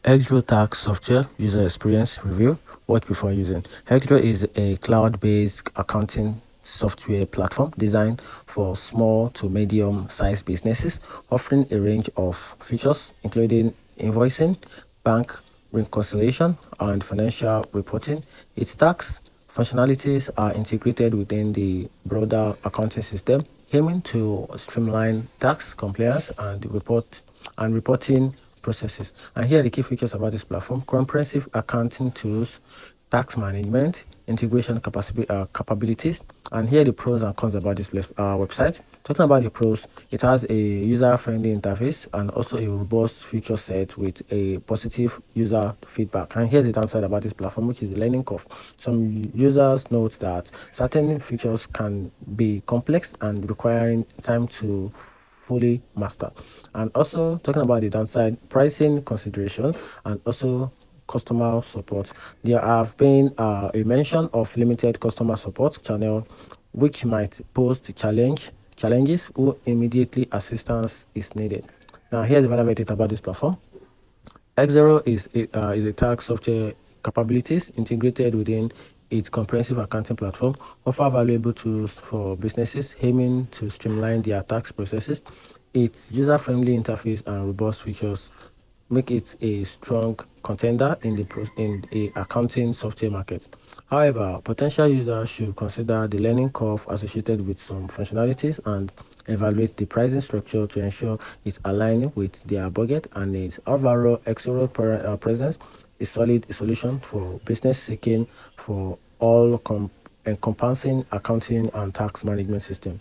Xero Tax Software User Experience Review. What before using? Xero is a cloud-based accounting software platform designed for small to medium-sized businesses, offering a range of features including invoicing, bank reconciliation, and financial reporting. Its tax functionalities are integrated within the broader accounting system, aiming to streamline tax compliance and reporting processes. And here are the key features about this platform: comprehensive accounting tools, tax management, integration capabilities. And here are the pros and cons about this website. Talking about the pros, it has a user-friendly interface and also a robust feature set with a positive user feedback. And here's the downside about this platform, which is the learning curve. Some users note that certain features can be complex and requiring time to fully master. And also talking about the downside, pricing consideration and also customer support. There have been a mention of limited customer support channel, which might pose the challenges who immediately assistance is needed. Now here's the benefit about this platform. Xero is a tax software capabilities integrated within its comprehensive accounting platform, offer valuable tools for businesses aiming to streamline their tax processes. Its user-friendly interface and robust features make it a strong contender in the accounting software market. However, potential users should consider the learning curve associated with some functionalities and evaluate the pricing structure to ensure it's aligned with their budget and needs. Overall, Xero presence is solid solution for business seeking for all encompassing accounting and tax management system.